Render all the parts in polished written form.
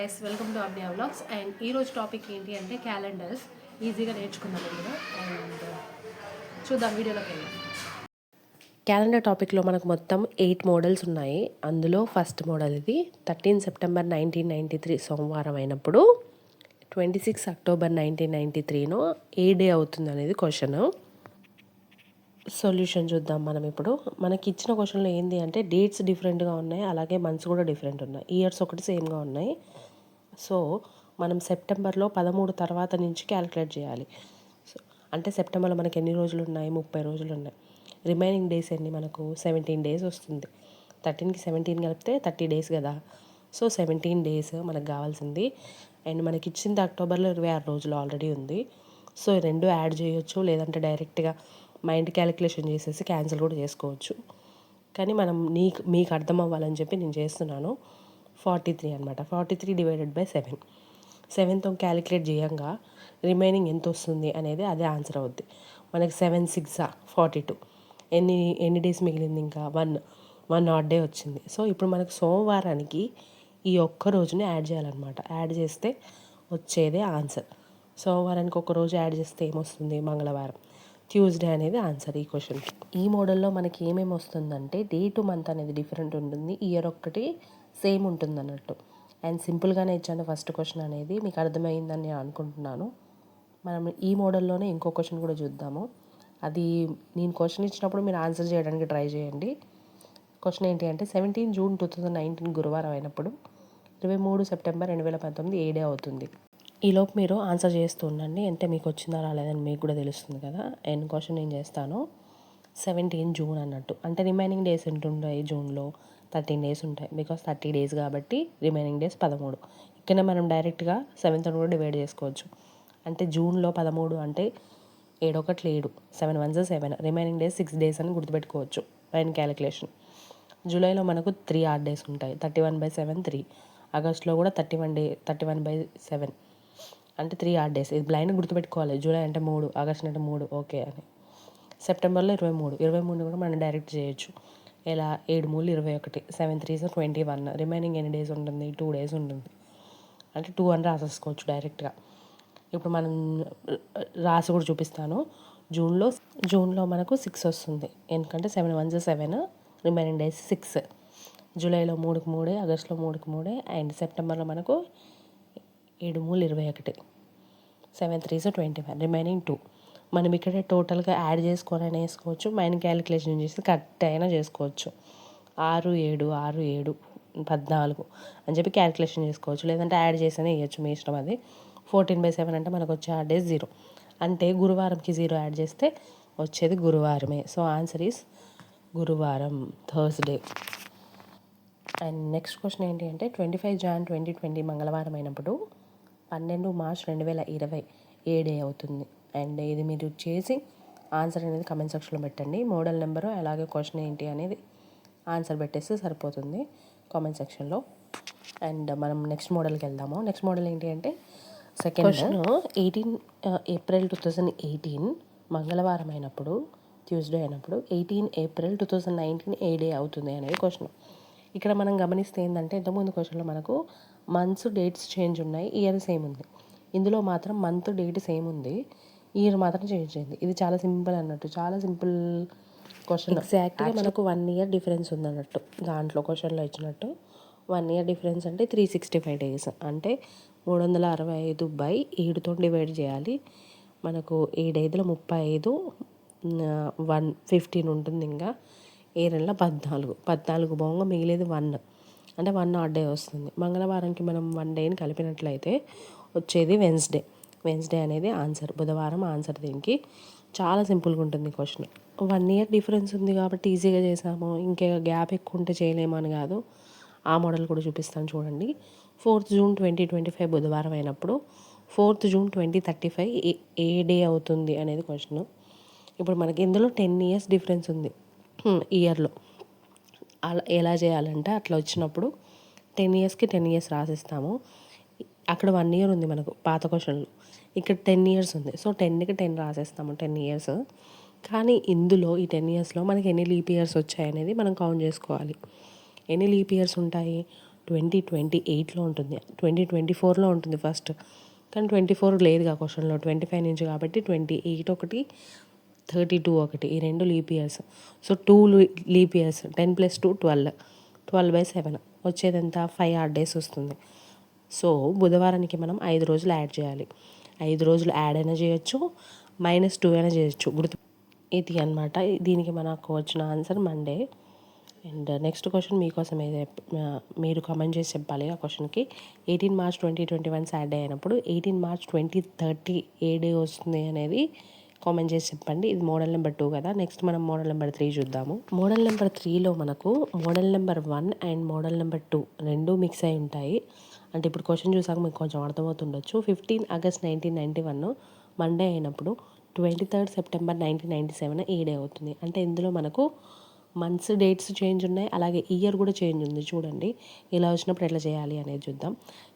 Guys, welcome to అబ్నియా vlogs. And ఈరోజు topic ఏంటి అంటే క్యాలెండర్స్ ఈజీగా నేర్చుకుందాం ఇందులో. అండ్ చూద్దాం, వీడియోలోకి వెళ్దాం. క్యాలెండర్ టాపిక్లో మనకు మొత్తం 8 మోడల్స్ ఉన్నాయి. అందులో ఫస్ట్ మోడల్ ఇది 13 సెప్టెంబర్ 1993 సోమవారం అయినప్పుడు 26 అక్టోబర్ 1993 ఏ డే అవుతుంది అనేది క్వశ్చన్. సొల్యూషన్ చూద్దాం మనం ఇప్పుడు. మనకి ఇచ్చిన క్వశ్చన్లో ఏంటి అంటే డేట్స్ డిఫరెంట్గా ఉన్నాయి, అలాగే మంత్స్ కూడా డిఫరెంట్ ఉన్నాయి, ఇయర్స్ ఒకటి సేమ్గా ఉన్నాయి. సో మనం సెప్టెంబర్లో 13 తర్వాత నుంచి క్యాలిక్యులేట్ చేయాలి. సో అంటే సెప్టెంబర్లో మనకి ఎన్ని రోజులు ఉన్నాయి? 30 రోజులు ఉన్నాయి. రిమైనింగ్ డేస్ ఎన్ని? మనకు 17 డేస్ వస్తుంది. 13కి 17 కలిపితే 30 డేస్ కదా. సో 17 డేస్ మనకు కావాల్సింది. అండ్ మనకి ఇచ్చింది అక్టోబర్లో 26 రోజులు ఆల్రెడీ ఉంది. సో రెండు యాడ్ చేయొచ్చు, లేదంటే డైరెక్ట్గా మైండ్ క్యాలిక్యులేషన్ చేసేసి క్యాన్సిల్ కూడా చేసుకోవచ్చు. కానీ మనం మీకు అర్థం అవ్వాలని చెప్పి నేను చేస్తున్నాను. 43 అనమాట. 43 డివైడెడ్ బై 7. 7తో క్యాలిక్యులేట్ చేయంగా రిమైనింగ్ ఎంత వస్తుంది అనేది అదే ఆన్సర్ అవుద్ది. మనకి 7 6 42. ఎన్ని డేస్ మిగిలింది? ఇంకా వన్ ఆడ్ డే వచ్చింది. సో ఇప్పుడు మనకు సోమవారానికి ఈ ఒక్క రోజుని యాడ్ చేయాలన్నమాట. యాడ్ చేస్తే వచ్చేదే ఆన్సర్. సోమవారానికి ఒక రోజు యాడ్ చేస్తే ఏమొస్తుంది? మంగళవారం. ట్యూస్డే అనేది ఆన్సర్ ఈ క్వశ్చన్కి. ఈ మోడల్లో మనకి ఏమేమి వస్తుందంటే డే టు మంత్ అనేది డిఫరెంట్ ఉంటుంది, ఇయర్ ఒక్కటి సేమ్ ఉంటుంది అన్నట్టు. అండ్ సింపుల్గానే ఇచ్చాను ఫస్ట్ క్వశ్చన్ అనేది. మీకు అర్థమైందని నేను అనుకుంటున్నాను. మనం ఈ మోడల్లోనే ఇంకో క్వశ్చన్ కూడా చూద్దాము. అది నేను క్వశ్చన్ ఇచ్చినప్పుడు మీరు ఆన్సర్ చేయడానికి ట్రై చేయండి. క్వశ్చన్ ఏంటి అంటే 17 జూన్ 2019 గురువారం అయినప్పుడు 23 సెప్టెంబర్ 2019 ఏ డే అవుతుంది? ఈలోపు మీరు ఆన్సర్ చేస్తూ ఉండండి. అంటే మీకు వచ్చిందా రాలేదని మీకు కూడా తెలుస్తుంది కదా. అండ్ క్వశ్చన్ నేను చేస్తాను. 17 జూన్ అన్నట్టు అంటే రిమైనింగ్ డేస్ ఎంత ఉంటాయి? జూన్లో 13 డేస్ ఉంటాయి. బికాస్ 30 డేస్ కాబట్టి రిమైనింగ్ డేస్ 13. ఇక్కడనే మనం డైరెక్ట్గా 7తో కూడా డివైడ్ చేసుకోవచ్చు. అంటే జూన్లో 13 అంటే 7 1 7, 7 1 7, రిమైనింగ్ డేస్ 6 డేస్ అని గుర్తుపెట్టుకోవచ్చు మైండ్ క్యాలిక్యులేషన్. జూలైలో మనకు 3 ఆడ్ డేస్ ఉంటాయి. 31/7 3. ఆగస్ట్లో కూడా 31/7 అంటే 3 ఆడ్ డేస్. ఇది బ్లైండ్ గుర్తుపెట్టుకోవాలి. జూలై అంటే 3, ఆగస్ట్ అంటే 3 ఓకే అని. సెప్టెంబర్లో 23 కూడా మనం డైరెక్ట్ చేయొచ్చు. ఎలా? 7 3 21, 7 3 21. రిమైనింగ్ ఎన్ని డేస్ ఉంటుంది? 2 డేస్ ఉంటుంది. అంటే 2 అని రాసేసుకోవచ్చు డైరెక్ట్గా. ఇప్పుడు మనం రాసి కూడా చూపిస్తాను. జూన్లో మనకు 6 వస్తుంది, ఎందుకంటే 7 1 7, రిమైనింగ్ డేస్ 6. జూలైలో 3కి 3, ఆగస్ట్లో 3కి 3, అండ్ సెప్టెంబర్లో మనకు 7 3 21, 7 3 21, రిమైనింగ్ 2. మనం ఇక్కడ టోటల్గా యాడ్ చేసుకొని అయినా వేసుకోవచ్చు, మైండ్ క్యాలిక్యులేషన్ చేసి కరెక్ట్ అయినా చేసుకోవచ్చు. 6 7 6 7 14 అని చెప్పి క్యాలిక్యులేషన్ చేసుకోవచ్చు, లేదంటే యాడ్ చేసినా వేయచ్చు, మీ ఇష్టం అది. 14/7 అంటే మనకు వచ్చే ఆడ్ డేస్ 0. అంటే గురువారంకి 0 యాడ్ చేస్తే వచ్చేది గురువారమే. సో ఆన్సర్ ఈస్ గురువారం, థర్స్డే. అండ్ నెక్స్ట్ క్వశ్చన్ ఏంటి అంటే 25 జాన్ 2020 మంగళవారం అయినప్పుడు 12 మార్చ్ 2020 ఏ డే అవుతుంది? అండ్ ఇది మీరు చేసి ఆన్సర్ అనేది కమెంట్ సెక్షన్లో పెట్టండి. మోడల్ నెంబరు అలాగే క్వశ్చన్ ఏంటి అనేది ఆన్సర్ పెట్టేస్తే సరిపోతుంది కామెంట్ సెక్షన్లో. అండ్ మనం నెక్స్ట్ మోడల్కి వెళ్దాము. నెక్స్ట్ మోడల్ ఏంటి అంటే సెకండ్ క్వశ్చన్ 18 ఏప్రిల్ 2018 మంగళవారం అయినప్పుడు, ట్యూస్డే అయినప్పుడు 18 ఏప్రిల్ 2019 ఏ డే అవుతుంది అనేది క్వశ్చన్. ఇక్కడ మనం గమనిస్తే ఏంటంటే ఇంతకుముందు క్వశ్చన్లో మనకు మంత్స్ డేట్స్ చేంజ్ ఉన్నాయి, ఇయర్ సేమ్ ఉంది. ఇందులో మాత్రం మంత్ డేట్ సేమ్ ఉంది, ఇయర్ మాత్రం చేంజ్ అయింది. ఇది చాలా సింపుల్ అన్నట్టు, చాలా సింపుల్ క్వశ్చన్. ఎగ్జాక్ట్గా మనకు 1 ఇయర్ డిఫరెన్స్ ఉంది అన్నట్టు. దాంట్లో క్వశ్చన్లో ఇచ్చినట్టు 1 ఇయర్ డిఫరెన్స్ అంటే 365 డేస్. అంటే 365/7తో డివైడ్ చేయాలి. మనకు 7 5 35, 1 15 ఉంటుంది. ఇంకా 7 14 పోగా మిగిలేది 1. అంటే 1 ఆడ్ డే వస్తుంది. మంగళవారంకి మనం 1 డేని కలిపినట్లయితే వచ్చేది వెన్స్డే అనేది ఆన్సర్. బుధవారం ఆన్సర్. దీనికి చాలా సింపుల్గా ఉంటుంది క్వశ్చన్. 1 ఇయర్ డిఫరెన్స్ ఉంది కాబట్టి ఈజీగా చేసాము. ఇంకా గ్యాప్ ఎక్కువ ఉంటే చేయలేము అని కాదు. ఆ మోడల్ కూడా చూపిస్తాను చూడండి. 4th జూన్ 2025 బుధవారం అయినప్పుడు 4th జూన్ 2035 ఏ డే అవుతుంది అనేది క్వశ్చన్. ఇప్పుడు మనకి ఇందులో 10 ఇయర్స్ డిఫరెన్స్ ఉంది ఇయర్లో. అలా ఎలా చేయాలంటే అట్లా వచ్చినప్పుడు 10 ఇయర్స్కి 10 ఇయర్స్ రాసిస్తాము. అక్కడ 1 ఇయర్ ఉంది మనకు పాత క్వశ్చన్లో, ఇక్కడ 10 ఇయర్స్ ఉంది. సో 10కి 10 రాసేస్తాము, 10 ఇయర్స్. కానీ ఇందులో ఈ 10 ఇయర్స్లో మనకి ఎన్ని లీప్ ఇయర్స్ వచ్చాయనేది మనం కౌంట్ చేసుకోవాలి. ఎన్ని లీప్ ఇయర్స్ ఉంటాయి? 2028లో ఉంటుంది, 2024లో ఉంటుంది ఫస్ట్. కానీ 24 లేదుగా క్వశ్చన్లో, 25 నుంచి కాబట్టి 28 ఒకటి, 32 ఒకటి, ఈ 2 leap years. So 2 leap years, 10 + 2 12, 12/7 వచ్చేది ఎంత? 5 ఆడ్ డేస్ వస్తుంది. సో బుధవారానికి మనం 5 రోజులు యాడ్ చేయాలి. 5 రోజులు యాడ్ అయినా చేయొచ్చు, -2 అయినా చేయొచ్చు. ఇది అనమాట దీనికి మనకు వచ్చిన answer Monday. And next question మీకోసం మీరు కామెంట్ చేసి చెప్పాలి. ఆ క్వశ్చన్కి 18 మార్చ్ 2021 సాటర్డే అయినప్పుడు 18 మార్చ్ 2030 ఏ డే వస్తుంది అనేది కామెంట్ చేసి చెప్పండి. ఇది మోడల్ నెంబర్ 2 కదా. నెక్స్ట్ మనం మోడల్ నెంబర్ 3 చూద్దాము. మోడల్ నెంబర్ 3లో మనకు model number 1 and model number 2 రెండు మిక్స్ అయి ఉంటాయి. అంటే ఇప్పుడు క్వశ్చన్ చూసాక మీకు కొంచెం అర్థమవుతుండొచ్చు. 15 ఆగస్ట్ 1991 మండే అయినప్పుడు 23 సెప్టెంబర్ 1997 ఏ డే అవుతుంది. అంటే ఇందులో మనకు మంత్స్ డేట్స్ చేంజ్ ఉన్నాయి, అలాగే ఇయర్ కూడా చేంజ్ ఉంది. చూడండి ఇలా వచ్చినప్పుడు ఎట్లా చేయాలి అనేది చూద్దాం.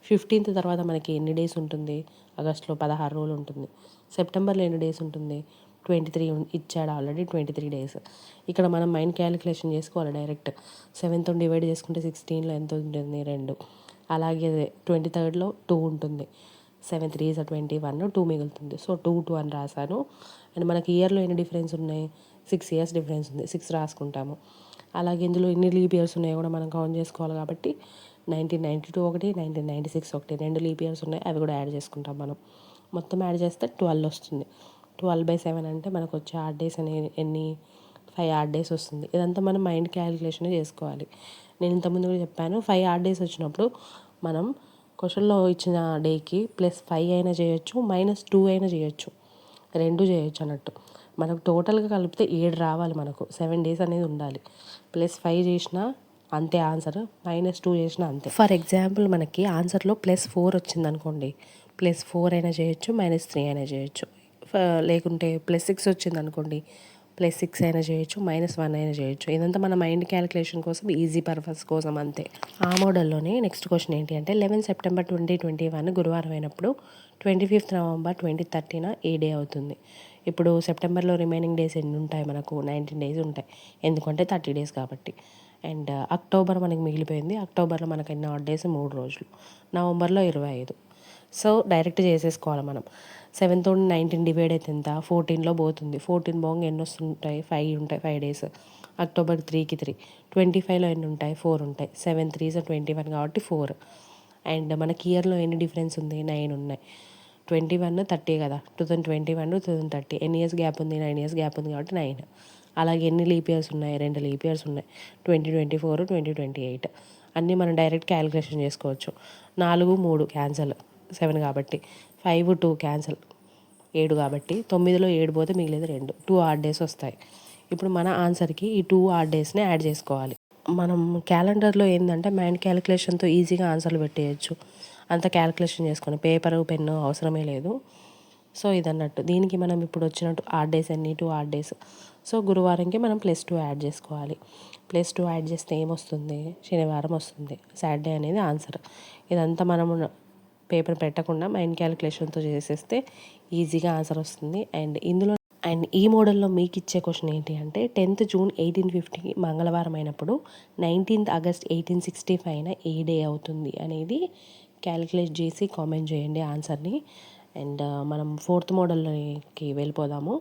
15th తర్వాత మనకి ఎన్ని డేస్ ఉంటుంది? ఆగస్టులో 16 రోజులు ఉంటుంది. సెప్టెంబర్లో ఎన్ని డేస్ ఉంటుంది? 23 ఇచ్చాడు ఆల్రెడీ, 23 డేస్. ఇక్కడ మనం మైండ్ క్యాలిక్యులేషన్ చేసుకోవాలి డైరెక్ట్. 7తో డివైడ్ చేసుకుంటే 16లో ఎంత ఉంటుంది? 2. అలాగే 23rd 2 ఉంటుంది. 7 3 is 21, 2 మిగులుతుంది. సో 2 2 అని రాశాను. అండ్ మనకి ఇయర్లో ఎన్ని డిఫరెన్స్ ఉన్నాయి? 6 ఇయర్స్ డిఫరెన్స్ ఉంది, 6 రాసుకుంటాము. అలాగే ఇందులో ఎన్ని లీప్ ఇయర్స్ ఉన్నాయో కూడా మనం కౌంట్ చేసుకోవాలి కాబట్టి 1992 ఒకటి, 1996 ఒకటి, 2 లీప్ ఇయర్స్ ఉన్నాయి, అవి కూడా యాడ్ చేసుకుంటాం మనం. మొత్తం యాడ్ చేస్తే 12 వస్తుంది. 12/7 అంటే మనకు వచ్చే ఆడ్ డేస్ అనేది ఎన్ని? 5 ఆడ్ డేస్ వస్తుంది. ఇదంతా మనం మైండ్ క్యాలిక్యులేషన్ చేసుకోవాలి. నేను ఇంతకుముందు కూడా చెప్పాను, 5 ఆడ్ డేస్ వచ్చినప్పుడు మనం క్వశ్చన్లో ఇచ్చిన డేకి +5 అయినా చేయొచ్చు, -2 అయినా చేయొచ్చు, 2 చేయొచ్చు అన్నట్టు. మనకు టోటల్గా కలిపితే 7 రావాలి. మనకు 7 డేస్ అనేది ఉండాలి. +5 చేసినా అంతే ఆన్సర్, -2 చేసినా అంతే. ఫర్ ఎగ్జాంపుల్ మనకి ఆన్సర్లో +4 వచ్చింది అనుకోండి, +4 అయినా చేయొచ్చు, -3 అయినా చేయొచ్చు. లేకుంటే +6 వచ్చింది అనుకోండి, +6 అయినా చేయొచ్చు, -1 అయినా చేయొచ్చు. ఇదంతా మన మైండ్ క్యాలిక్యులేషన్ కోసం, ఈజీ పర్పస్ కోసం అంతే. ఆ మోడల్లోనే నెక్స్ట్ క్వశ్చన్ ఏంటి అంటే 11 సెప్టెంబర్ 2021 గురువారం అయినప్పుడు 25 నవంబర్ 2030 ఏ డే అవుతుంది. ఇప్పుడు సెప్టెంబర్లో రిమైనింగ్ డేస్ ఎన్ని ఉంటాయి? మనకు 19 డేస్ ఉంటాయి, ఎందుకంటే 30 డేస్ కాబట్టి. అండ్ అక్టోబర్ మనకి మిగిలిపోయింది. అక్టోబర్లో మనకి ఎన్ని ఆడ్ డేస్? 3 రోజులు. నవంబర్లో 25. సో డైరెక్ట్ చేసేసుకోవాలి మనం. 7తో 19 డివైడ్ అయితే ఎంత? 14లో పోతుంది. 14 పోగా ఎన్ని వస్తుంటాయి? 5 ఉంటాయి, 5 డేస్. అక్టోబర్ 3కి 3. 25లో ఎన్ని ఉంటాయి? 4 ఉంటాయి. 7 3 is 21 కాబట్టి 4. అండ్ మనకి ఇయర్లో ఎన్ని డిఫరెన్స్ ఉంది? 9 ఉన్నాయి. 21 30 కదా, 2021 2030 ఎన్ని ఇయర్స్ గ్యాప్ ఉంది? 9 ఇయర్స్ గ్యాప్ ఉంది కాబట్టి 9. అలాగే ఎన్ని లీప్ ఇయర్స్ ఉన్నాయి? 2 లీప్ ఇయర్స్ ఉన్నాయి, 2024 2028. అన్నీ మనం డైరెక్ట్ క్యాలిక్యులేషన్ చేసుకోవచ్చు. 4 3 క్యాన్సల్, 7 కాబట్టి. 5 2 క్యాన్సల్, 7 కాబట్టి. 9లో 7 పోతే మిగిలేదు 2. 2 ఆడ్ డేస్ వస్తాయి. ఇప్పుడు మన ఆన్సర్కి ఈ 2 ఆడ్ డేస్ని యాడ్ చేసుకోవాలి. మనం క్యాలెండర్లో ఏంటంటే మైండ్ క్యాలిక్యులేషన్తో ఈజీగా ఆన్సర్లు పెట్టేయచ్చు. అంత క్యాలిక్యులేషన్ చేసుకొని పేపరు పెన్ను అవసరమే లేదు. సో ఇదన్నట్టు. దీనికి మనం ఇప్పుడు వచ్చినట్టు ఆడ్ డేస్ ఎన్ని? 2 ఆడ్ డేస్. సో గురువారంకి మనం +2 యాడ్ చేసుకోవాలి. +2 యాడ్ చేస్తే ఏమొస్తుంది? శనివారం వస్తుంది. సాటర్డే అనేది ఆన్సర్. ఇదంతా మనము పేపర్ పెట్టకుండా మైండ్ క్యాలిక్యులేషన్తో చేసేస్తే ఈజీగా ఆన్సర్ వస్తుంది. అండ్ ఈ మోడల్లో మీకు ఇచ్చే క్వశ్చన్ ఏంటి అంటే 10th జూన్ 1850 మంగళవారం అయినప్పుడు 19th ఆగస్ట్ 1865 ఏ డే అవుతుంది అనేది క్యాలిక్యులేట్ చేసి కామెంట్ చేయండి ఆన్సర్ని. అండ్ మనం 4th మోడల్కి వెళ్ళిపోదాము.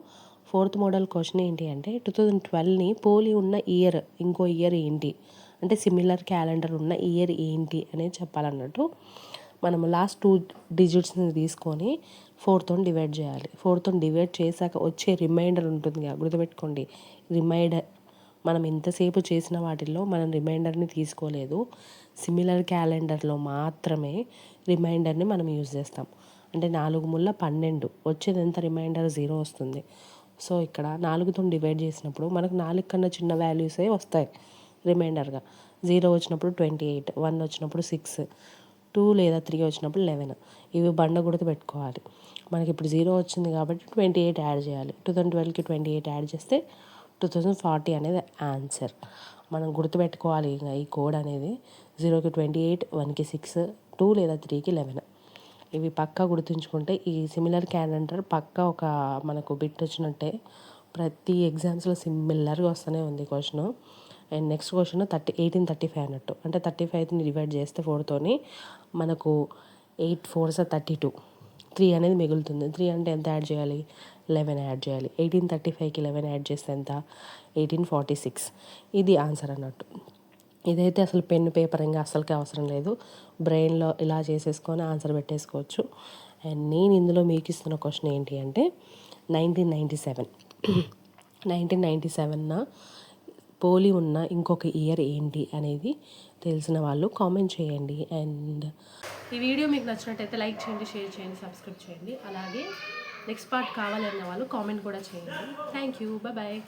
4th మోడల్ క్వశ్చన్ ఏంటి అంటే 2012ని పోలి ఉన్న ఇయర్, ఇంకో ఇయర్ ఏంటి అంటే సిమిలర్ క్యాలెండర్ ఉన్న ఇయర్ ఏంటి అనేది చెప్పాలన్నట్టు. మనము లాస్ట్ 2 డిజిట్స్ని తీసుకొని 4తో డివైడ్ చేయాలి. 4తో డివైడ్ చేశాక వచ్చే రిమైండర్ ఉంటుంది కదా, గుర్తుపెట్టుకోండి. రిమైండర్ మనం ఎంతసేపు చేసిన వాటిల్లో మనం రిమైండర్ని తీసుకోలేదు. సిమిలర్ క్యాలెండర్లో మాత్రమే రిమైండర్ని మనం యూజ్ చేస్తాం. అంటే 4 ముళ్ళ 12 వచ్చేది ఎంత? రిమైండర్ 0 వస్తుంది. సో ఇక్కడ 4తో డివైడ్ చేసినప్పుడు మనకు 4 కన్నా చిన్న వాల్యూసే వస్తాయి రిమైండర్గా. 0 వచ్చినప్పుడు 28, 1 వచ్చినప్పుడు 6, 2 లేదా 3 వచ్చినప్పుడు 11. ఇవి బండ గుర్తు పెట్టుకోవాలి. మనకి ఇప్పుడు 0 వచ్చింది కాబట్టి 28 యాడ్ చేయాలి. 2012కి 28 యాడ్ చేస్తే 2040 అనేది ఆన్సర్. మనం గుర్తుపెట్టుకోవాలి ఇంకా ఈ కోడ్ అనేది. 0కి 28, 1కి 6, 2 లేదా 3కి 11. ఇవి పక్కా గుర్తుంచుకుంటే ఈ సిమిలర్ క్యాలెండర్ పక్కా ఒక మనకు బిట్ వచ్చినట్టే. ప్రతి ఎగ్జామ్స్లో సిమిలర్గా వస్తూనే ఉంది క్వశ్చన్. అండ్ నెక్స్ట్ క్వశ్చన్ 1835 అన్నట్టు. అంటే 35ని డివైడ్ చేస్తే 4తోని మనకు 8 4s 32, 3 అనేది మిగులుతుంది. 3 అంటే ఎంత యాడ్ చేయాలి? 11 యాడ్ చేయాలి. 1835కి 11 యాడ్ చేస్తే ఎంత? 1846. ఇది ఆన్సర్ అన్నట్టు. ఇదైతే అసలు పెన్ పేపర్ ఇంకా అసలుకే అవసరం లేదు, బ్రెయిన్లో ఇలా చేసేసుకొని ఆన్సర్ పెట్టేసుకోవచ్చు. అండ్ నేను ఇందులో మీకు ఇస్తున్న క్వశ్చన్ ఏంటి అంటే 1997 పోలి ఉన్న ఇంకొక ఇయర్ ఏంటి అనేది తెలిసిన వాళ్ళు కామెంట్ చేయండి. అండ్ ఈ వీడియో మీకు నచ్చినట్టయితే లైక్ చేయండి, షేర్ చేయండి, సబ్స్క్రైబ్ చేయండి. అలాగే నెక్స్ట్ పార్ట్ కావాలన్న వాళ్ళు కామెంట్ కూడా చేయండి. Thank you, bye.